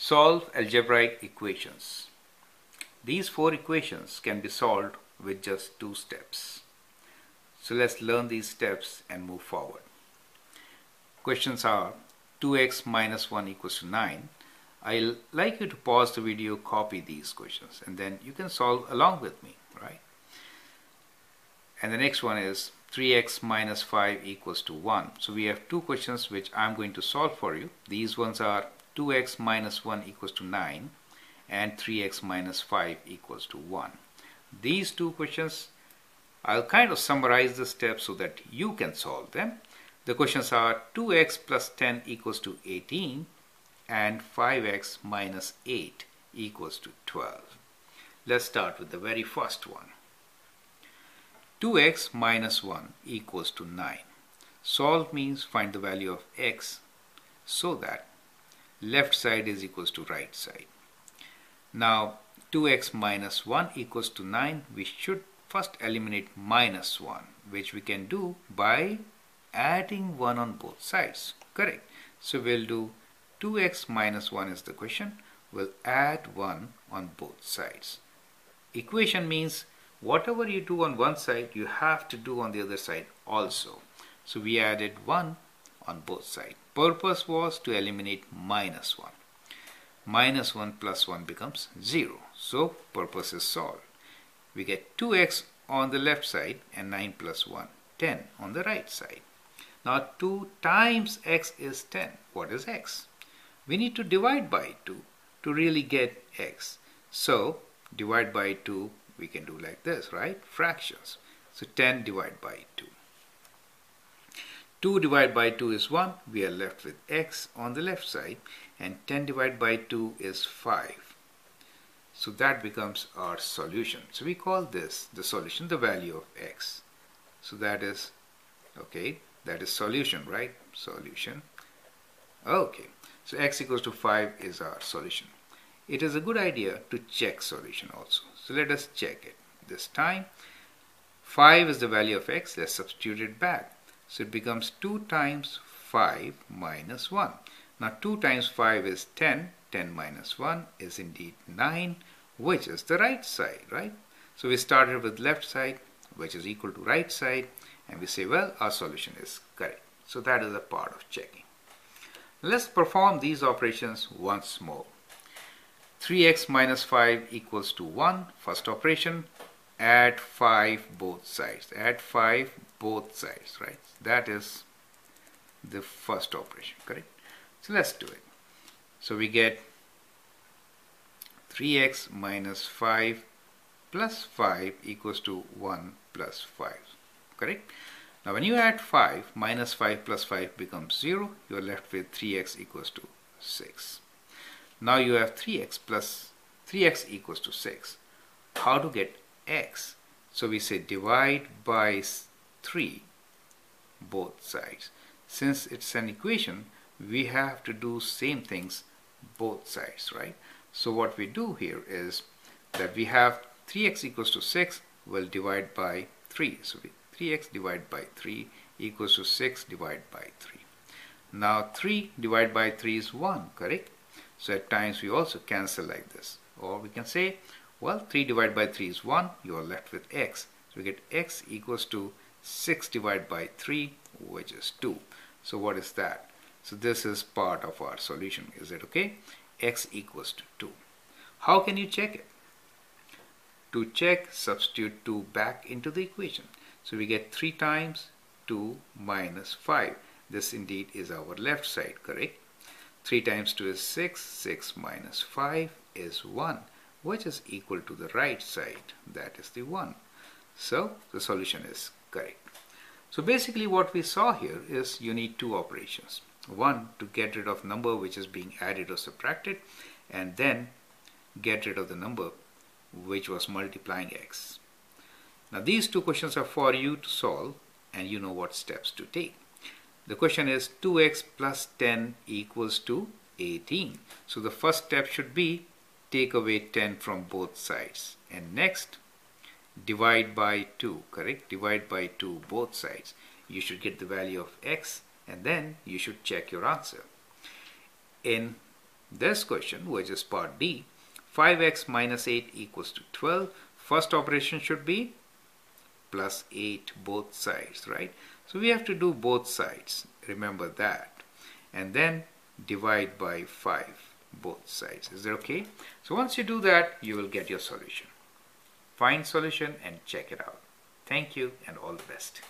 Solve algebraic equations. These four equations can be solved with just two steps. So let's learn these steps and move forward. Questions are 2x minus 1 equals to 9. I'll like you to pause the video, copy these questions, and then you can solve along with me, right? And the next one is 3x minus 5 equals to 1. So we have two questions which I'm going to solve for you. These ones are 2x minus 1 equals to 9 and 3x minus 5 equals to 1. These two questions, I'll kind of summarize the steps so that you can solve them. The questions are 2x plus 10 equals to 18 and 5x minus 8 equals to 12. Let's start with the very first one. 2x minus 1 equals to 9. Solve means find the value of x so that left side is equals to right side. Now 2x minus 1 equals to 9. We should first eliminate minus 1, which we can do by adding 1 on both sides. Correct. So we'll do 2x minus 1 is the question. We'll add 1 on both sides. Equation means whatever you do on one side, you have to do on the other side also. So we added 1 on both sides. Purpose was to eliminate minus 1. Minus 1 plus 1 becomes 0. So purpose is solved. We get 2x on the left side and 9 plus 1, 10 on the right side. Now 2 times x is 10. What is x? We need to divide by 2 to really get x. So divide by 2 we can do like this, right? Fractions. So 10 divided by 2. 2 divided by 2 is 1. We are left with x on the left side. And 10 divided by 2 is 5. So that becomes our solution. So we call this the solution, the value of x. So that is, okay, that is solution, right? Solution. Okay. So x equals to 5 is our solution. It is a good idea to check solution also. So let us check it. This time 5 is the value of x. Let's substitute it back. So it becomes 2 times 5 minus 1. Now 2 times 5 is 10. 10 minus 1 is indeed 9, which is the right side, right? So we started with left side, which is equal to right side, and we say, well, our solution is correct. So that is a part of checking. Let's perform these operations once more. 3x minus 5 equals to 1. First operation, add 5 both sides. Add 5 both sides, right? That is the first operation, correct? So let's do it. So we get 3x minus 5 plus 5 equals to 1 plus 5, correct? Now when you add 5, minus 5 plus 5 becomes 0. You are left with 3x equals to 6. Now you have 3x plus 3x equals to 6. How to get x? So we say divide by 3 both sides. Since it's an equation, we have to do same things both sides, right? So what we do here is that we have 3x equals to 6 will divide by 3. So 3x divided by 3 equals to 6 divided by 3. Now 3 divided by 3 is 1, correct? So at times we also cancel like this. Or we can say, well, 3 divided by 3 is 1. You are left with x. So we get x equals to 6 divided by 3, which is 2. So what is that? So this is part of our solution. Is it okay? X equals to 2. How can you check it? To check, substitute 2 back into the equation. So we get 3 times 2 minus 5. This indeed is our left side, correct? 3 times 2 is 6. 6 minus 5 is 1, which is equal to the right side. That is the 1. So the solution is correct. So basically what we saw here is you need two operations. One, to get rid of number which is being added or subtracted, and then get rid of the number which was multiplying x. Now these two questions are for you to solve, and you know what steps to take. The question is 2x plus 10 equals to 18. So the first step should be take away 10 from both sides. And next, divide by 2, correct? Divide by 2 both sides. You should get the value of x, and then you should check your answer. In this question, which is part D, 5x minus 8 equals to 12. First operation should be plus 8 both sides, right? So we have to do both sides, remember that, and then divide by 5 both sides. Is that okay? So once you do that, you will get your solution. Find solution and check it out. Thank you and all the best.